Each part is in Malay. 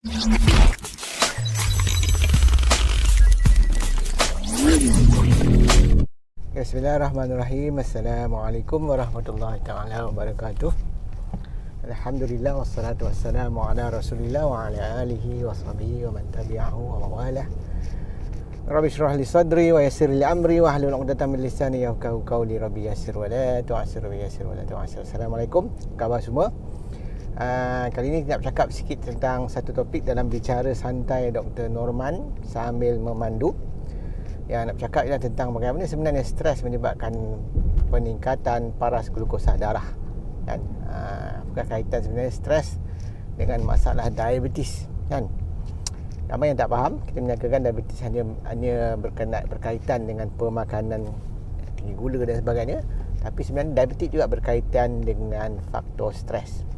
Bismillahirrahmanirrahim. Assalamualaikum warahmatullahi taala wabarakatuh. Alhamdulillah wassalatu wassalamu ala Rasulillah wa ala alihi washabihi wa man tabi'ahu wa mawalah. Rabbi shrah li sadri wa yassir li amri wa hlul 'uqdatam min lisani yafqahu qawli. Rabbi yassir wa la tu'assir wa yassir wa la tu'assir. Assalamualaikum. Khabar semua? Kali ini kita nak bercakap sikit tentang satu topik dalam bicara santai Dr. Norman sambil memandu. Yang nak bercakap ialah tentang bagaimana sebenarnya stres menyebabkan peningkatan paras glukosa darah, kan? Apakah kaitan sebenarnya stres dengan masalah diabetes, kan? Ramai yang tak faham, kita menyangkakan diabetes hanya berkaitan dengan pemakanan tinggi gula dan sebagainya, tapi sebenarnya diabetes juga berkaitan dengan faktor stres.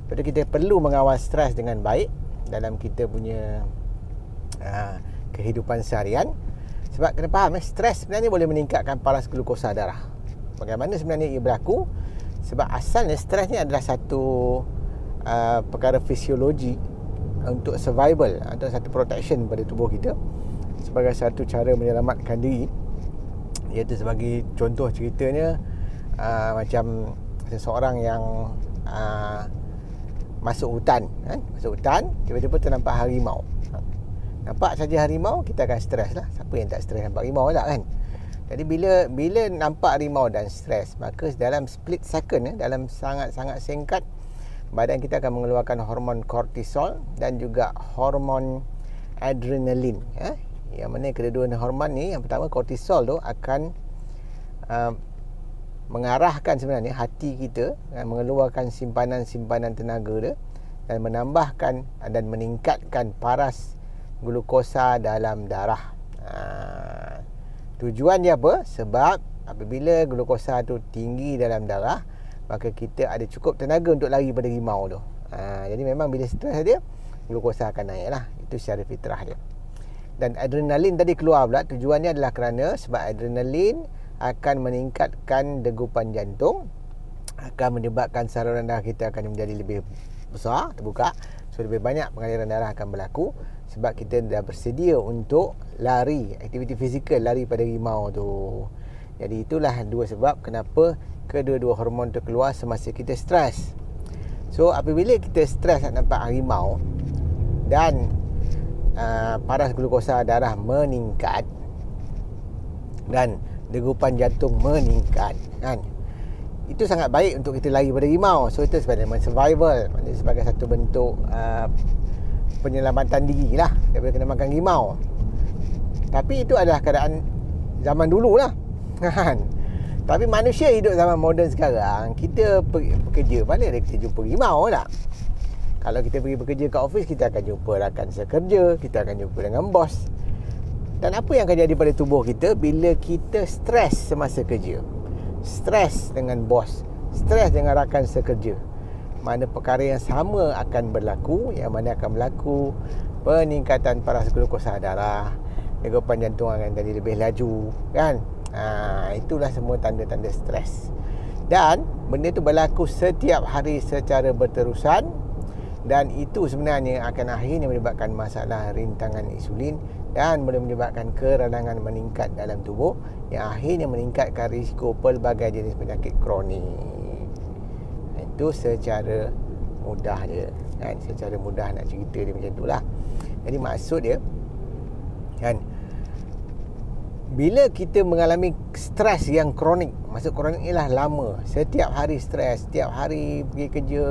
Jadi kita perlu mengawal stres dengan baik dalam kita punya kehidupan seharian. Sebab kena faham, stres sebenarnya boleh meningkatkan paras glukosa darah. Bagaimana sebenarnya ia berlaku? Sebab asalnya stres ni adalah satu perkara fisiologi untuk survival, atau satu protection pada tubuh kita, sebagai satu cara menyelamatkan diri. Iaitu sebagai contoh ceritanya, macam seseorang yang masuk hutan, kan? Masuk hutan, tiba-tiba ternampak harimau. Nampak saja harimau, kita akan stres lah. Siapa yang tak stres nampak harimau tak, kan? Jadi bila nampak harimau dan stres, maka dalam split second, dalam sangat-sangat singkat, badan kita akan mengeluarkan hormon kortisol dan juga hormon adrenalin. Yang mana kedua-dua hormon ni, yang pertama kortisol tu akan mengarahkan sebenarnya hati kita, mengeluarkan simpanan-simpanan tenaga dia, dan menambahkan dan meningkatkan paras glukosa dalam darah. Tujuan dia apa? Sebab apabila glukosa tu tinggi dalam darah, maka kita ada cukup tenaga untuk lari pada harimau tu. Jadi memang bila stres dia, glukosa akan naik lah. Itu secara fitrah dia. Dan adrenalin tadi keluar pula, tujuannya adalah kerana sebab adrenalin akan meningkatkan degupan jantung, akan menyebabkan saluran darah kita akan menjadi lebih besar, terbuka. So lebih banyak pengaliran darah akan berlaku, sebab kita dah bersedia untuk lari, aktiviti fizikal, lari pada harimau tu. Jadi itulah dua sebab kenapa kedua-dua hormon tu keluar semasa kita stres. So apabila kita stres nak nampak harimau dan paras glukosa darah meningkat dan degupan jantung meningkat, kan? Itu sangat baik untuk kita lari pada harimau. So itu sebenarnya survival, sebagai satu bentuk penyelamatan diri lah daripada kena makan harimau. Tapi itu adalah keadaan zaman dulu lah, kan? Tapi manusia hidup zaman moden sekarang, kita bekerja, mana ada kita jumpa harimau tak? Kalau kita pergi bekerja kat office, kita akan jumpa rakan sekerja, kita akan jumpa dengan bos. Dan apa yang akan jadi pada tubuh kita bila kita stres semasa kerja? Stres dengan bos, stres dengan rakan sekerja, mana perkara yang sama akan berlaku, yang mana akan berlaku peningkatan paras glukosa darah, degupan jantung akan jadi lebih laju, kan? Itulah semua tanda-tanda stres. Dan benda itu berlaku setiap hari secara berterusan, dan itu sebenarnya akan akhirnya menyebabkan masalah rintangan insulin dan boleh menyebabkan keradangan meningkat dalam tubuh, yang akhirnya meningkatkan risiko pelbagai jenis penyakit kronik. Itu secara mudah dia, kan? Secara mudah nak cerita dia macam itulah. Jadi maksud dia, kan, bila kita mengalami stres yang kronik, maksud kronik ialah lama, setiap hari stres, setiap hari pergi kerja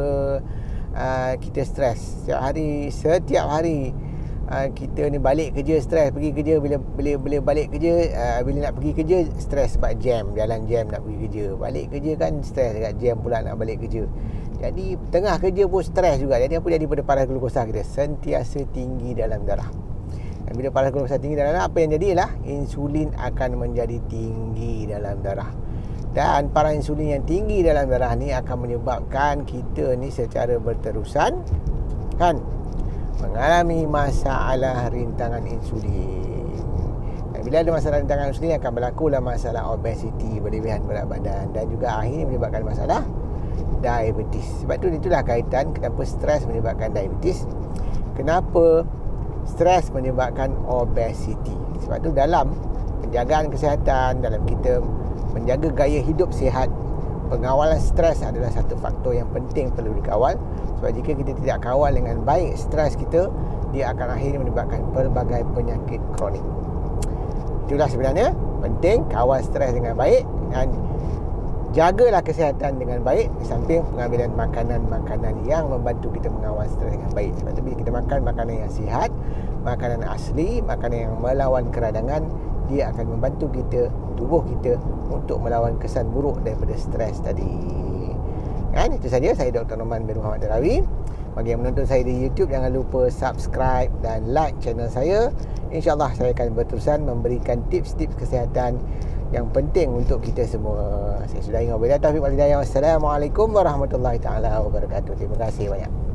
kita stres, setiap hari kita ni balik kerja stres, pergi kerja, bila balik kerja, bila nak pergi kerja stres sebab jam, jalan jam nak pergi kerja, balik kerja kan stres dekat jam pula nak balik kerja. Jadi tengah kerja pun stres juga. Jadi apa jadi pada paras glukosa kita? Sentiasa tinggi dalam darah. Dan bila paras glukosa tinggi dalam darah, apa yang jadi ialah insulin akan menjadi tinggi dalam darah. Dan paras insulin yang tinggi dalam darah ni akan menyebabkan kita ni secara berterusan, kan, mengalami masalah rintangan insulin. Dan bila ada masalah rintangan insulin, akan berlakulah masalah obesiti, berlebihan berat badan, dan juga akhirnya menyebabkan masalah diabetes. Sebab tu itulah kaitan kenapa stres menyebabkan diabetes. kenapa stres menyebabkan obesiti. Sebab tu dalam penjagaan kesihatan, dalam kita menjaga gaya hidup sihat, pengawalan stres adalah satu faktor yang penting perlu dikawal. Sebab jika kita tidak kawal dengan baik stres kita, dia akan akhirnya menyebabkan pelbagai penyakit kronik. Itulah sebenarnya penting kawal stres dengan baik dan jagalah kesihatan dengan baik di samping pengambilan makanan-makanan yang membantu kita mengawal stres dengan baik. Sebab tu bila kita makan makanan yang sihat, makanan asli, makanan yang melawan keradangan, dia akan membantu kita, tubuh kita untuk melawan kesan buruk daripada stres tadi. Kan? Itu saja. Saya Dr. Noman bin Muhammad Darawi. Bagi yang menonton saya di YouTube, jangan lupa subscribe dan like channel saya. InsyaAllah saya akan berterusan memberikan tips-tips kesihatan yang penting untuk kita semua. Saya sudahi wabillahi taufiq wal hidayah. Wassalamualaikum warahmatullahi taala wabarakatuh. Terima kasih banyak.